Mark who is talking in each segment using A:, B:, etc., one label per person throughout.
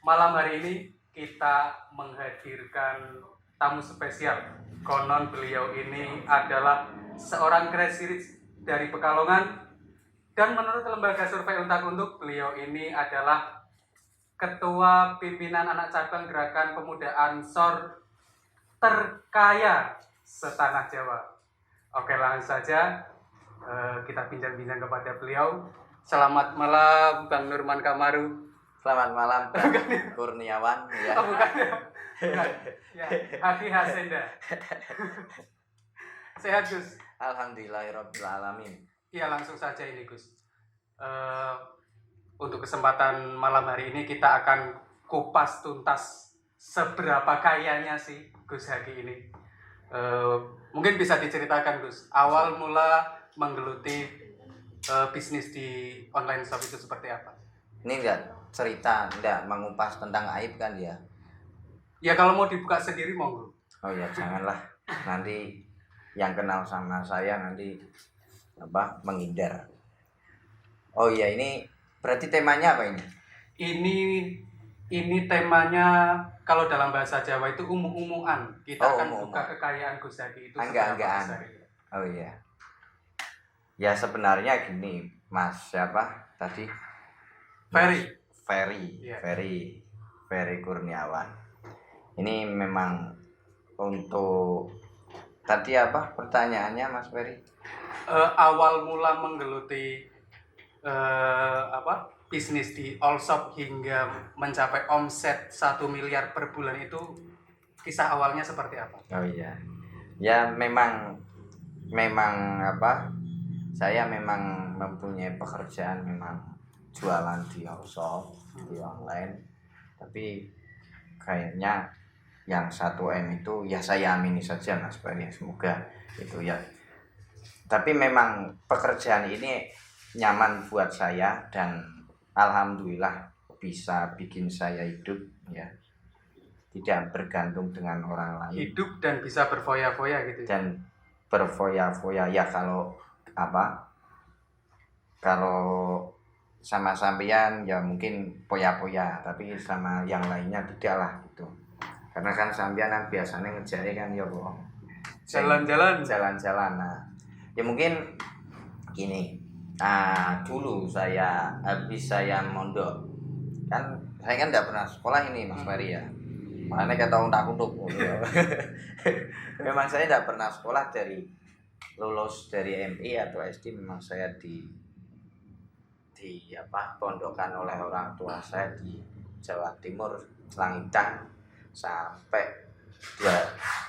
A: Malam hari ini kita menghadirkan tamu spesial. Konon beliau ini adalah seorang crazy rich dari Pekalongan, dan menurut lembaga survei Untak Untuk, beliau ini adalah Ketua Pimpinan Anak Cabang Gerakan Pemuda Ansor terkaya setanah Jawa. Oke, langsung saja kita bincang-bincang kepada beliau. Selamat malam Bang Nurman Kamaru.
B: Selamat malam Bang Kurniawan ya.
A: Oh, bukan ya. Bukan. Ya, Hadi Hasenda. Sehat Gus?
B: Alhamdulillahirrabbilalamin.
A: Iya, langsung saja ini Gus. Untuk kesempatan malam hari ini kita akan kupas tuntas seberapa kayanya sih Gus Hadi ini. Mungkin bisa diceritakan Gus, awal mula menggeluti bisnis di online shop itu seperti apa?
B: Ini enggak mengupas tentang aib kan ya?
A: Ya kalau mau dibuka sendiri monggo.
B: Oh ya janganlah, nanti yang kenal sama saya nanti menghindar. Oh iya, ini berarti temanya apa ini?
A: Ini temanya kalau dalam bahasa Jawa itu umum-umuan. Kita akan buka kekayaan Gus Hadi itu seberapa besar.
B: Oh iya. Ya sebenarnya gini, Mas siapa tadi? Ferry Kurniawan. Ini memang untuk tadi apa pertanyaannya Mas Ferry?
A: Awal mula menggeluti bisnis di all shop hingga mencapai omset 1 miliar per bulan itu, kisah awalnya seperti apa?
B: Oh iya. Ya memang saya memang mempunyai pekerjaan, memang jualan di all shop di online, tapi kayaknya yang 1M itu ya saya amini saja Mas Ferry, semoga itu ya. Tapi memang pekerjaan ini nyaman buat saya dan alhamdulillah bisa bikin saya hidup ya, tidak bergantung dengan orang lain,
A: hidup dan bisa berfoya-foya gitu.
B: Dan berfoya-foya ya, kalau sama sampean ya mungkin poya-poya, tapi sama yang lainnya tidak lah gitu. Karena kan sampean kan biasanya ngejari kan ya bohong, jalan-jalan. Nah ya mungkin gini, dulu habis saya mondok kan, saya kan tidak pernah sekolah ini Mas Ferry ya, makanya kata Untak Untuk. Memang saya tidak pernah sekolah, dari lulus dari MI atau SD memang saya di pondokan oleh orang tua saya di Jawa Timur, Langitan, sampai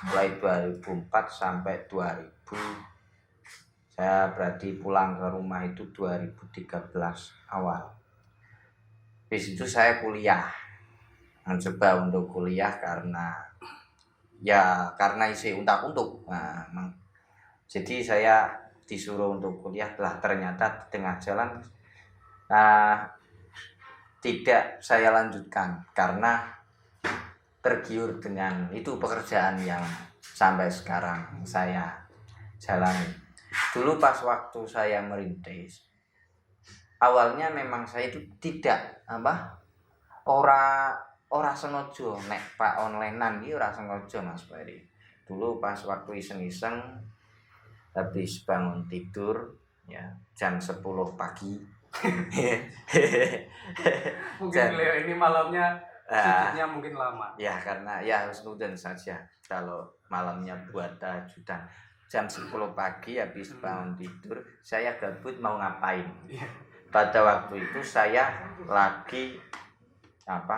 B: mulai 2004 sampai 2000. Saya berarti pulang ke rumah itu 2013 awal. Di situ saya kuliah, mencoba untuk kuliah karena isi Untak Untuk. Nah, jadi saya disuruh untuk kuliah, lah ternyata di tengah jalan tidak saya lanjutkan karena tergiur dengan itu pekerjaan yang sampai sekarang saya jalani. Dulu pas waktu saya merintis, awalnya memang saya itu tidak ora sengaja nek pak onlinean iki ora sengaja Mas Ferry. Dulu pas waktu iseng-iseng habis bangun tidur ya jam 10 pagi.
A: Mungkin beliau ini malamnya sujudnya mungkin lama.
B: Ya karena ya husnudzon saja kalau malamnya buat tajudan. Jam 10 pagi habis bangun tidur, saya gabut mau ngapain. Pada waktu itu saya lagi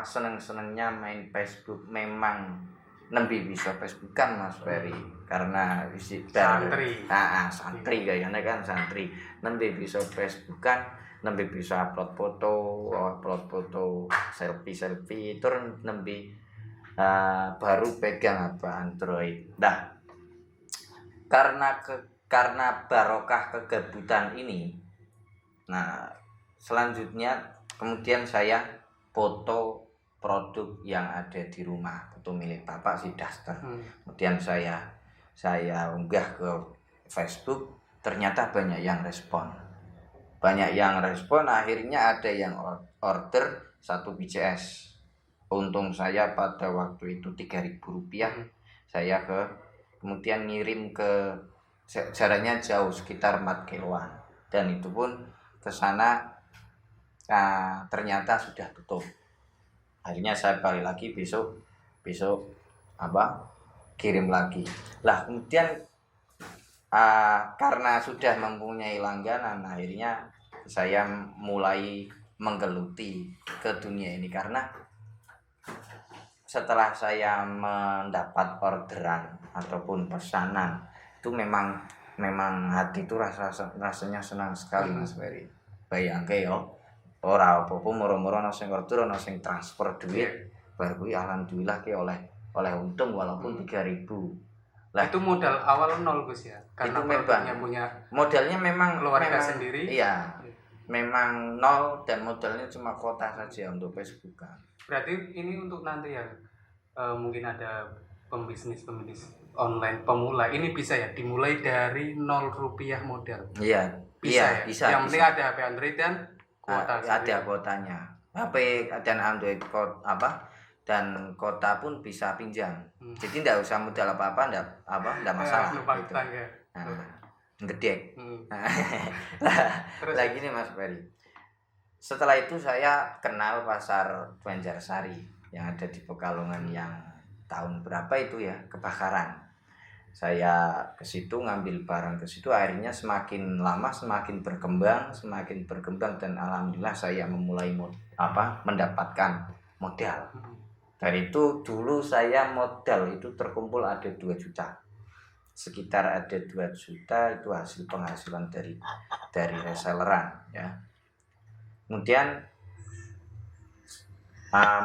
B: seneng-senengnya main Facebook. Memang nembe bisa Facebookan Mas Ferry karena santri kayaknya kan santri, nembe bisa Facebookan, nembe bisa upload foto selfie terus nembe baru pegang Android. Nah karena barokah kegabutan ini, nah selanjutnya kemudian saya foto produk yang ada di rumah, foto milik bapak si Duster. Kemudian saya unggah ke Facebook, ternyata banyak yang respon, akhirnya ada yang order 1 BCS untung saya pada waktu itu Rp3.000. Saya kemudian ngirim ke jaraknya jauh sekitar 4 kiloan, dan itu pun ke sana ternyata sudah tutup. Akhirnya saya balik lagi besok kirim lagi. Lah kemudian karena sudah mempunyai langganan, akhirnya saya mulai menggeluti ke dunia ini, karena setelah saya mendapat orderan ataupun pesanan itu memang hati itu rasanya senang sekali, Mas Ferry. Bayangke yo, ora apa-apa moro-moro ana sing order, ana sing transfer duit, bar kuwi alhamdulillah ki oleh untung walaupun 3.000.
A: Lah itu modal awal nol Gus ya. Karena produknya punya
B: modalnya memang
A: keluarga sendiri.
B: Iya. Memang nol, dan modalnya cuma kuota saja untuk Facebookan.
A: Berarti ini untuk nanti yang mungkin ada pembisnis online pemula, ini bisa ya dimulai dari Rp0 modal.
B: Iya, bisa.
A: Yang penting ada HP Android dan kuota.
B: Ada kuotanya. HP dan Android dan kota pun bisa pinjam. Jadi tidak usah modal apa-apa, enggak masalah. Gitu. Gedek. Lagi nih Mas Ferry. Setelah itu saya kenal pasar Banjarsari yang ada di Pekalongan yang tahun berapa itu ya, kebakaran. Saya ke situ ngambil barang ke situ, akhirnya semakin lama semakin berkembang dan alhamdulillah saya memulai mendapatkan modal. Dari itu dulu saya modal itu terkumpul ada 2 juta. Sekitar ada 2 juta itu hasil penghasilan dari reselleran ya. Kemudian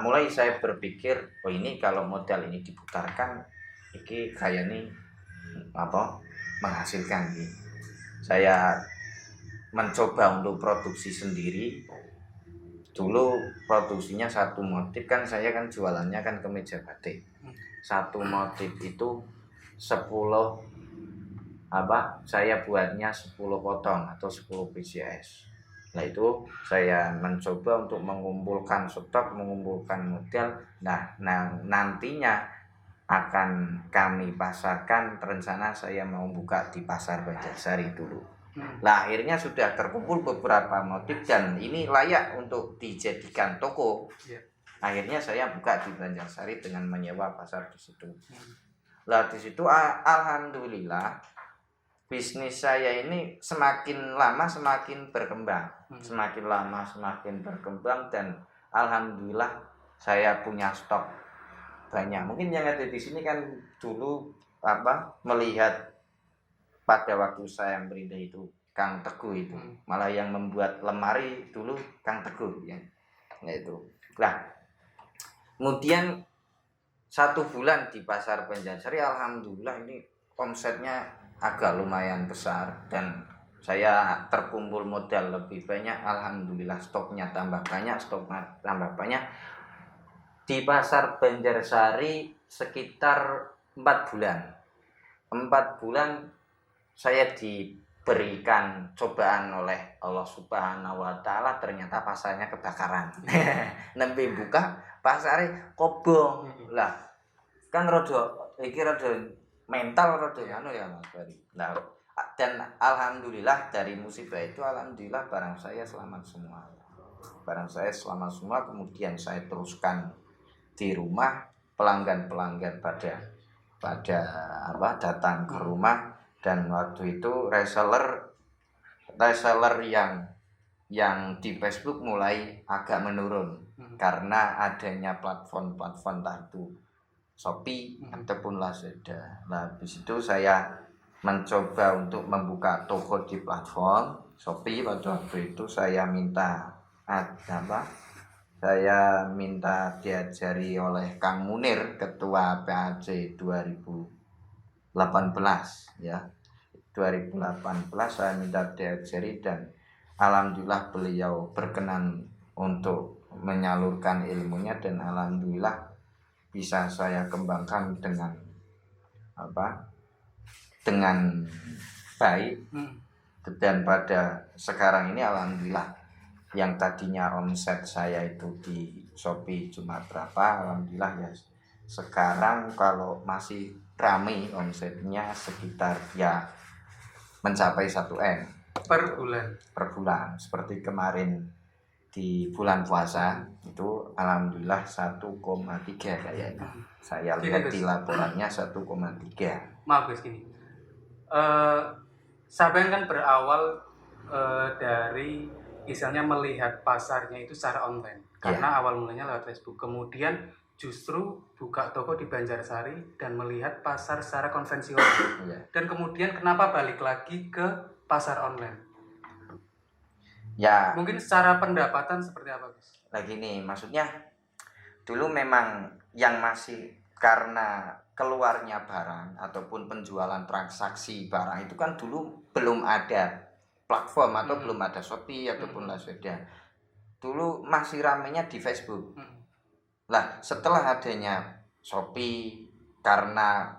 B: mulai saya berpikir, ini kalau modal ini diputarkan ini kayak nih menghasilkan gitu. Saya mencoba untuk produksi sendiri. Dulu produksinya 1 motif kan, saya kan jualannya kan kemeja batik. 1 motif itu 10 saya buatnya 10 potong atau 10 PCS. Nah itu saya mencoba untuk mengumpulkan stok, mengumpulkan modal. Nah nantinya akan kami pasarkan, rencana saya mau buka di pasar Banjarsari dulu. Nah akhirnya sudah terkumpul beberapa motif dan ini layak untuk dijadikan toko. Akhirnya saya buka di Banjarsari dengan menyewa pasar di situ. Lah di situ alhamdulillah bisnis saya ini semakin lama semakin berkembang. Semakin lama semakin berkembang dan alhamdulillah saya punya stok banyak. Mungkin yang ada di sini kan dulu melihat pada waktu saya berindah itu Kang Teguh itu. Malah yang membuat lemari dulu Kang Teguh ya. Nah itu. Lah kemudian 1 bulan di pasar Banjarsari alhamdulillah ini omsetnya agak lumayan besar dan saya terkumpul modal lebih banyak. Alhamdulillah stoknya tambah banyak. Di pasar Banjarsari sekitar 4 bulan. 4 bulan saya diberikan cobaan oleh Allah Subhanahu wa taala, ternyata pasarnya kebakaran. Nembe buka pasare kobong. Lah kan rada mental ya Mas Ferry. Nah, dan alhamdulillah dari musibah itu alhamdulillah barang saya selamat semua. Kemudian saya teruskan di rumah, pelanggan pada datang ke rumah, dan waktu itu reseller yang di Facebook mulai agak menurun karena adanya platform tertentu. Shopee ataupun Lazada. Nah, habis itu saya mencoba untuk membuka toko di platform Shopee. Pada waktu itu saya minta diajari oleh Kang Munir, ketua PAC 2018 ya. 2018 saya minta diajari dan alhamdulillah beliau berkenan untuk menyalurkan ilmunya dan alhamdulillah bisa saya kembangkan dengan baik. Dan pada sekarang ini alhamdulillah yang tadinya omset saya itu di Shopee cuma berapa, alhamdulillah ya sekarang kalau masih rame omsetnya sekitar ya mencapai 1 M
A: per bulan.
B: per bulan. Seperti kemarin di bulan puasa itu alhamdulillah 1,3 kayaknya. Saya
A: Gini,
B: lihat
A: Gus.
B: di laporannya 1,3.
A: Maaf Gus, gini. Saben kan berawal dari misalnya melihat pasarnya itu secara online. Karena awal mulanya lewat Facebook. Kemudian justru buka toko di Banjarsari dan melihat pasar secara konvensional.
B: Iya.
A: Dan kemudian kenapa balik lagi ke pasar online?
B: Ya,
A: Mungkin secara pendapatan seperti apa, Gus?
B: lagi nih, maksudnya dulu memang yang masih karena keluarnya barang ataupun penjualan transaksi barang itu kan dulu belum ada platform atau belum ada Shopee ataupun Lazada. Dulu masih ramenya di Facebook. Lah, setelah adanya Shopee karena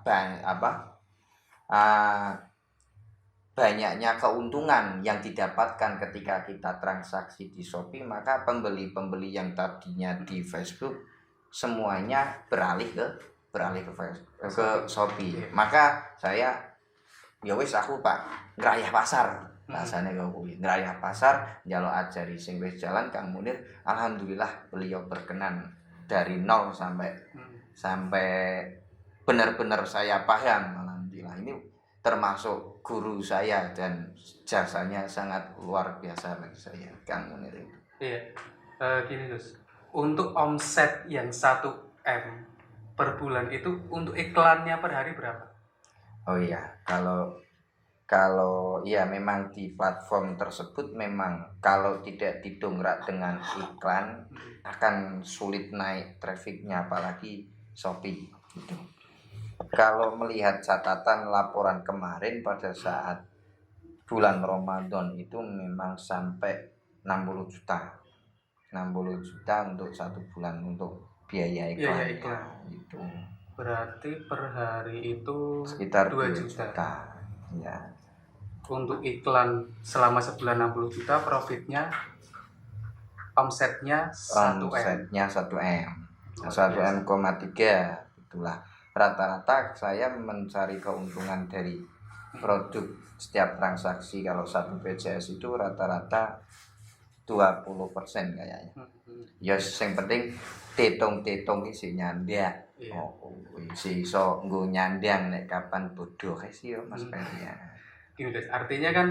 B: banyaknya keuntungan yang didapatkan ketika kita transaksi di Shopee, maka pembeli-pembeli yang tadinya di Facebook semuanya beralih ke Shopee. Maka saya ya wis aku Pak ngrayah pasar. Rasane kok kuwi ngrayah pasar njaluk ajari sing wis jalan Kang Munir. Alhamdulillah beliau berkenan dari nol sampai benar-benar saya paham. Alhamdulillah ini termasuk guru saya dan jasanya sangat luar biasa bagi saya Kang Munir itu.
A: Iya. Gini Gus, untuk omset yang 1 M per bulan itu untuk iklannya per hari berapa?
B: Oh iya, kalau ya memang di platform tersebut memang kalau tidak didongkrak dengan iklan akan sulit naik trafficnya, apalagi Shopee gitu. Kalau melihat catatan laporan kemarin pada saat bulan Ramadan itu memang sampai 60 juta untuk 1 bulan untuk biaya iklan. Itu
A: berarti per hari itu
B: sekitar
A: 2 juta. Ya. Untuk iklan selama sebulan 60 juta, profitnya omsetnya 1 M.
B: 1,3 itulah. Rata-rata saya mencari keuntungan dari produk setiap transaksi kalau satu PJS itu rata-rata 20% kayaknya. Ya yang penting tetung isi nyandak. Isi iso nggo nyandang nek kapan bodoh sih yo Mas Ferry ya.
A: Gini guys, artinya kan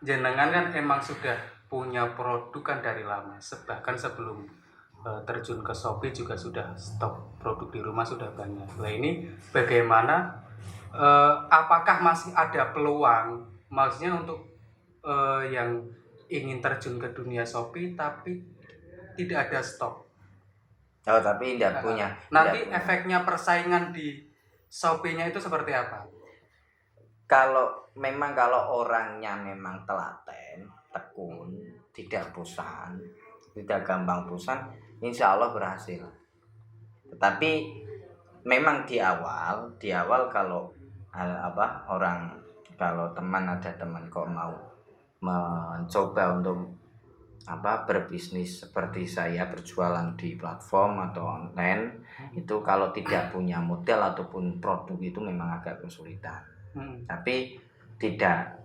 A: jenengan kan emang sudah punya produk kan dari lama. Bahkan sebelum terjun ke Shopee juga sudah stok produk di rumah sudah banyak. Nah ini bagaimana, apakah masih ada peluang, maksudnya untuk yang ingin terjun ke dunia Shopee tapi tidak ada stok?
B: Oh tapi tidak punya.
A: Nanti efeknya persaingan di Shopee-nya itu seperti apa?
B: Kalau orangnya memang telaten, tekun, tidak bosan, tidak gampang bosan, insya Allah berhasil. Tetapi memang di awal kalau kalau ada teman kok mau mencoba untuk berbisnis seperti saya berjualan di platform atau online, itu kalau tidak punya modal ataupun produk itu memang agak kesulitan. Tapi tidak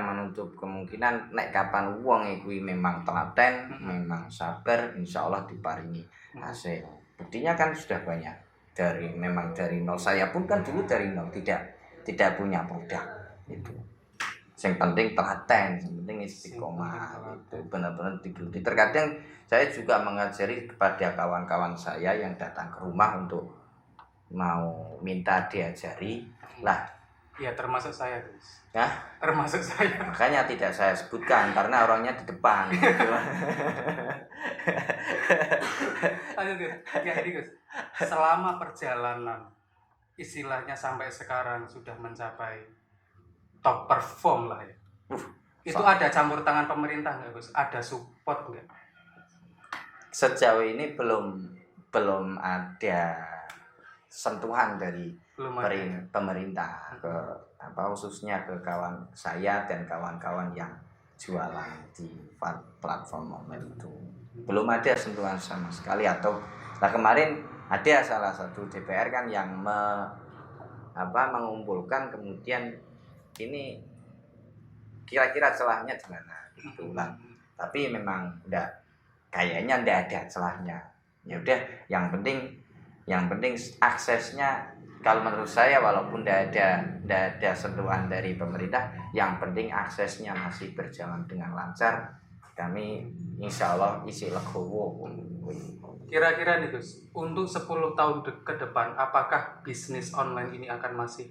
B: menutup kemungkinan nek kapan wong kuwi memang telaten, memang sabar, insya Allah diparingi hasil. Buktinya kan sudah banyak dari nol. Saya pun kan dulu dari nol, tidak punya produk itu. Yang penting telaten, yang penting istiqomah itu benar-benar digeluti. Terkadang saya juga mengajari kepada kawan-kawan saya yang datang ke rumah untuk mau minta diajari lah.
A: Ya termasuk saya guys.
B: Ya?
A: Termasuk saya.
B: Makanya tidak saya sebutkan karena orangnya di depan.
A: Ayo guys, ya ini guys. Selama perjalanan istilahnya sampai sekarang sudah mencapai top perform lah ya. Itu ada campur tangan pemerintah nggak Gus? Ada support nggak?
B: Sejauh ini belum ada sentuhan dari pemerintah ke khususnya ke kawan saya dan kawan-kawan yang jualan di platform online itu. belum ada sentuhan sama sekali. Atau nah kemarin ada salah satu DPR kan yang mengumpulkan, kemudian ini kira-kira celahnya di mana gitu lah. Tapi memang kayaknya enggak ada celahnya. Ya udah, yang penting aksesnya, kalau menurut saya walaupun enggak ada sentuhan dari pemerintah, yang penting aksesnya masih berjalan dengan lancar. Kami insya Allah isi legowo.
A: Kira-kira nih Gus, untuk 10 tahun ke depan, apakah bisnis online ini akan masih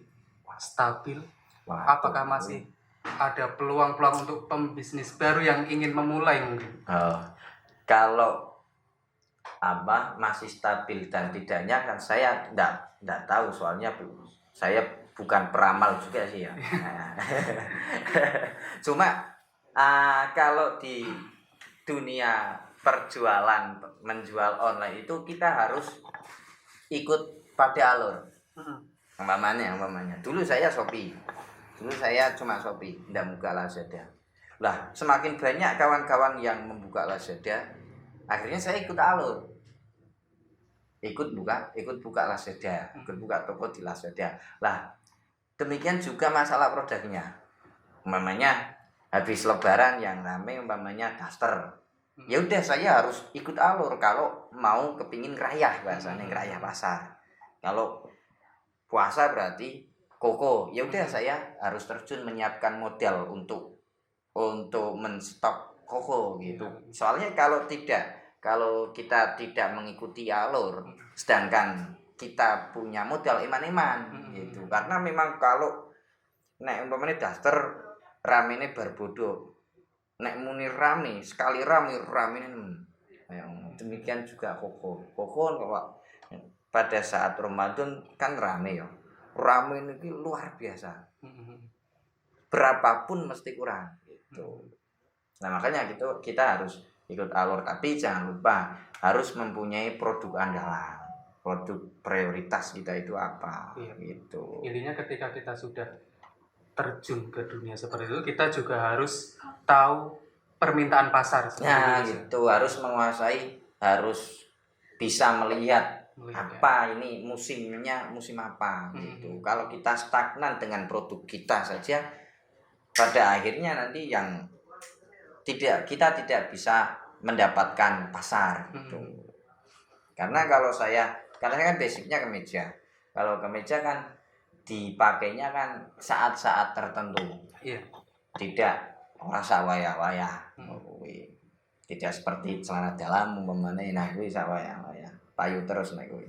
A: stabil?
B: Wah,
A: Apakah masih ada peluang-peluang untuk pembisnis baru yang ingin memulai mungkin?
B: Kalau masih stabil dan tidaknya kan saya enggak tahu, soalnya saya bukan peramal juga sih ya. Cuma kalau di dunia perjualan menjual online itu kita harus ikut pada alur. Umpamanya dulu saya Shopee. Dulu saya cuma Shopee, enggak buka Lazada. Lah, semakin banyak kawan-kawan yang membuka Lazada, akhirnya saya ikut alur. Ikut buka Lazada, ikut buka toko di Lazada. Lah, demikian juga masalah produknya. Umpamanya habis lebaran yang rame umpamanya daster. Ya udah, saya harus ikut alur kalau mau kepingin ngerayah, bahasanya ngerayah pasar. Kalau puasa berarti koko, ya udah saya harus terjun menyiapkan modal untuk menstok koko gitu. Soalnya kalau kita tidak mengikuti alur, sedangkan kita punya modal eman-eman gitu. Karena memang kalau nek umpamane daster ramene barbodo, nek muni rame sekali rame demikian juga koko kok pada saat Ramadan kan rame ya. Rame ini luar biasa. Berapapun mesti kurang gitu. Nah, makanya kita harus ikut alur, tapi jangan lupa harus mempunyai produk andalan. Produk prioritas kita itu apa? Gitu.
A: Intinya ketika kita sudah terjun ke dunia seperti itu, kita juga harus tahu permintaan pasar.
B: Nah, gitu, harus menguasai, harus bisa melihat apa ini musimnya, musim apa gitu. Kalau kita stagnan dengan produk kita saja, pada akhirnya nanti kita tidak bisa mendapatkan pasar gitu. Karena saya kan basicnya kemeja. Kalau kemeja kan dipakainya kan saat-saat tertentu.
A: Iya.
B: Tidak rasa wayah-wayah. Tidak seperti celana dalam umpamane kuwi sak wayah-wayah. Payu terus nek kuwi.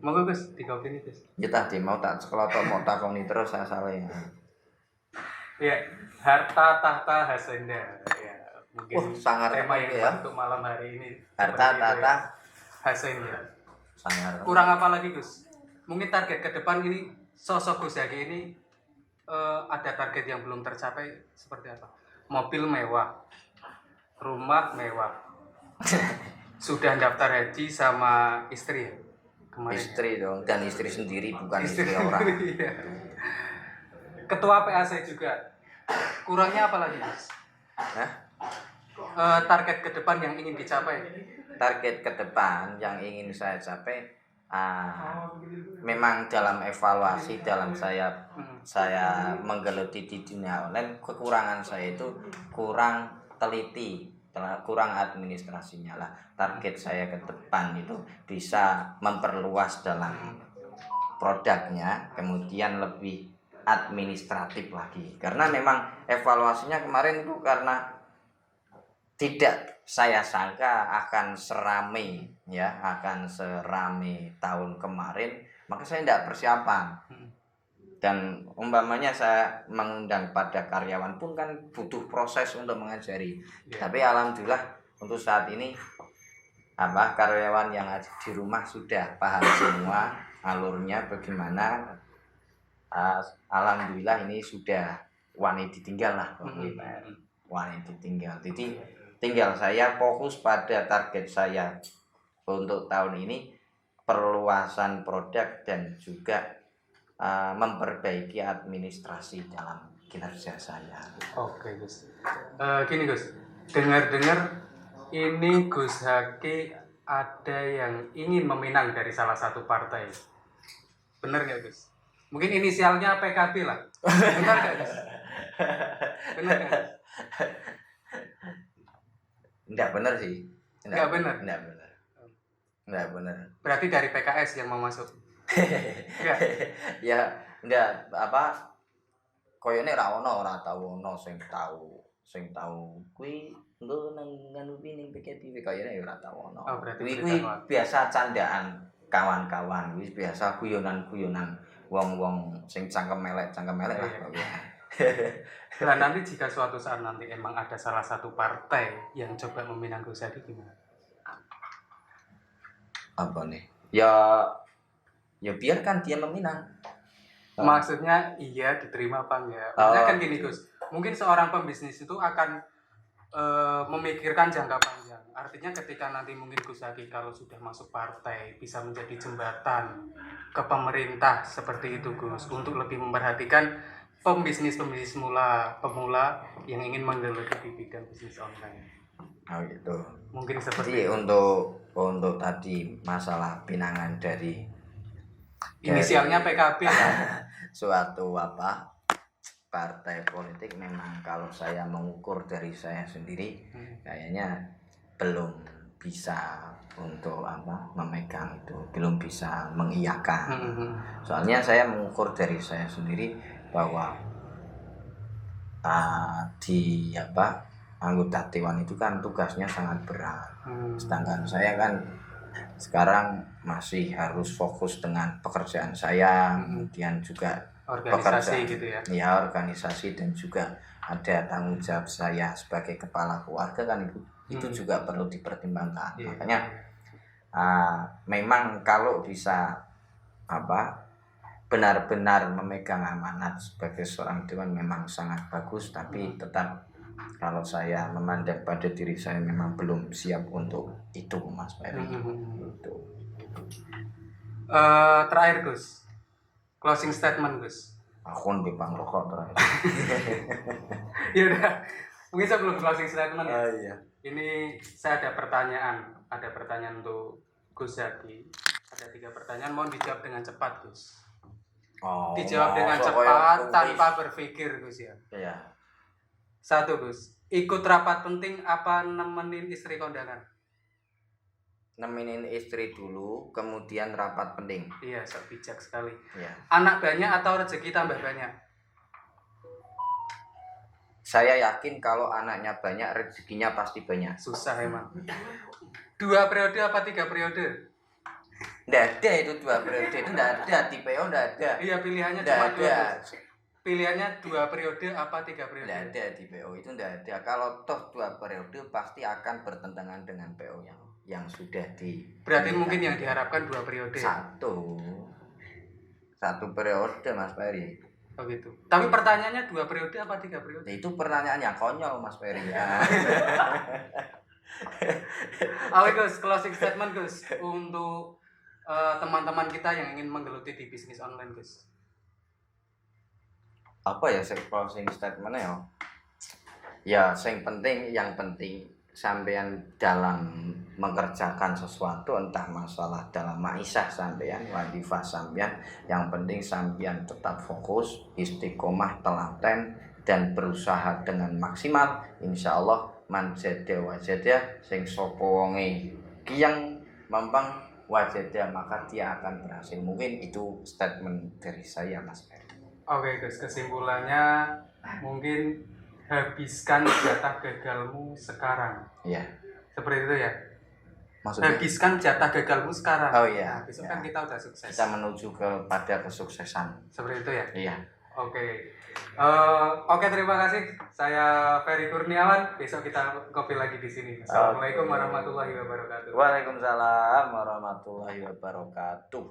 A: Monggo Gus, dikawini Gus.
B: Ya tadi mau tak sekelotok mau takoni terus asale.
A: Iya, harta tahta hasendah. Ya, mungkin
B: sangat
A: tema yang
B: ya
A: untuk malam hari ini.
B: Harta tahta
A: hasendah.
B: Sangat.
A: Kurang apa lagi Gus? Mungkin target ke depan ini sosok Gus Yagi ini ada target yang belum tercapai seperti apa? Mobil mewah, rumah mewah, sudah daftar haji sama istri ya? Kemarin
B: istri
A: ya?
B: Dong, dan istri sendiri bukan istri orang.
A: Iya. Ketua PAC juga. Kurangnya apa lagi Gus? Target ke depan yang ingin dicapai?
B: Target ke depan yang ingin saya capai, memang dalam evaluasi dalam saya menggeluti di dunia online, kekurangan saya itu kurang teliti, kurang administrasinya lah. Target saya ke depan itu bisa memperluas dalam produknya, kemudian lebih administratif lagi. Karena memang evaluasinya kemarin itu karena tidak saya sangka akan serame tahun kemarin, maka saya tidak persiapan. Dan umpamanya saya mengundang pada karyawan pun kan butuh proses untuk mengajari. Tapi alhamdulillah untuk saat ini karyawan yang ada di rumah sudah paham semua alurnya bagaimana. Alhamdulillah ini sudah wani ditinggal lah, wani ditinggal. Jadi tinggal saya fokus pada target saya untuk tahun ini, perluasan produk dan juga memperbaiki administrasi dalam kinerja saya.
A: Oke Gus. Gini Gus, dengar-dengar ini Gus Haki ada yang ingin meminang dari salah satu partai. Bener nggak Gus? Mungkin inisialnya PKB lah. Benar nggak Gus? Benar nggak Gus?
B: Enggak benar sih.
A: Enggak benar.
B: Enggak benar. Enggak benar.
A: Berarti dari PKS yang mau masuk. Enggak.
B: Ya, enggak apa koyone ora tau ono sing tau kuwi engko nang nganu ning PKB koyone ora tau ono.
A: Oh, berarti
B: Kuwi biasa candaan kawan-kawan, wis biasa guyonan-guyonan wong-wong sing cangkem elek lah pokoknya.
A: Nah, nanti jika suatu saat nanti emang ada salah satu partai yang coba meminang Gus Hadi gimana?
B: Apa nih? Ya biarkan dia meminang.
A: Maksudnya iya diterima apa enggak? Maksudnya kan gini Gus, mungkin seorang pembisnis itu akan memikirkan jangka panjang. Artinya ketika nanti mungkin Gus Hadi kalau sudah masuk partai bisa menjadi jembatan ke pemerintah seperti itu Gus, untuk lebih memperhatikan pembisnis pemula yang ingin menggeluti di bidang bisnis online.
B: Oh gitu.
A: Mungkin seperti
B: jadi untuk tadi masalah pinangan dari
A: inisialnya PKB
B: suatu partai politik, memang kalau saya mengukur dari saya sendiri kayaknya belum bisa untuk memegang itu, belum bisa mengiyakan. Soalnya saya mengukur dari saya sendiri bahwa di anggota dewan itu kan tugasnya sangat berat. Sedangkan saya kan sekarang masih harus fokus dengan pekerjaan saya, kemudian juga
A: organisasi gitu ya.
B: Ya, organisasi, dan juga ada tanggung jawab saya sebagai kepala keluarga kan itu juga perlu dipertimbangkan. Makanya memang kalau bisa benar-benar memegang amanat sebagai seorang dewan memang sangat bagus, tapi tetap kalau saya memandang pada diri saya memang belum siap untuk itu, Mas Ferry.
A: Terakhir Gus, closing statement Gus.
B: Aku bebang rokok terakhir.
A: Ya udah, mungkin sebelum closing statement ya.
B: Iya.
A: Ini saya ada pertanyaan untuk Gus Hadi. Ada 3 pertanyaan, mohon dijawab dengan cepat Gus. Dijawab dengan cepat tanpa berpikir Gus ya.
B: Iya.
A: 1 Gus, ikut rapat penting apa nemenin istri kondangan?
B: Nemenin istri dulu, kemudian rapat penting.
A: Iya, sok bijak sekali.
B: Iya.
A: Anak banyak atau rezeki tambah banyak?
B: Saya yakin kalau anaknya banyak, rezekinya pasti banyak.
A: Susah emang. 2 periode apa 3 periode?
B: Nggak ada itu 2 periode, itu nggak ada, di PO nggak ada.
A: Iya, pilihannya
B: Nggak
A: cuma 2.
B: ada.
A: Pilihannya 2 periode apa 3 periode?
B: Nggak ada di PO, itu nggak ada. Kalau toh 2 periode pasti akan bertentangan dengan PO yang sudah di.
A: Berarti mungkin yang diharapkan 2 periode.
B: Satu periode, Mas Ferry.
A: Oh gitu. Tapi pertanyaannya 2 periode apa 3 periode?
B: Itu pertanyaannya konyol, Mas Ferry.
A: Oke Gus, closing statement Gus untuk teman-teman kita yang ingin menggeluti di bisnis online Gus.
B: Apa ya closing statementnya ya? Ya, yang penting sampean dalam mengerjakan sesuatu, entah masalah dalam maisha sampean, wadifah sampean, yang penting sampean tetap fokus, istiqomah, telaten, dan berusaha dengan maksimal. Insya Allah manjada wajada, sing sopo wonge kiyang mampang wajada, maka dia akan berhasil. Mungkin itu statement dari saya, Mas Ferry.
A: Oke Gus, kesimpulannya mungkin habiskan jatah gagalmu sekarang.
B: Iya.
A: Seperti itu ya.
B: Maksudnya?
A: Habiskan jatah gagalmu sekarang.
B: Oh iya.
A: Nah, besok kan kita udah sukses.
B: Kita menuju kepada kesuksesan.
A: Seperti itu ya.
B: Iya.
A: Oke. Oke, terima kasih. Saya Ferry Kurniawan. Besok kita ngopi lagi di sini. Assalamualaikum warahmatullahi wabarakatuh.
B: Waalaikumsalam warahmatullahi wabarakatuh.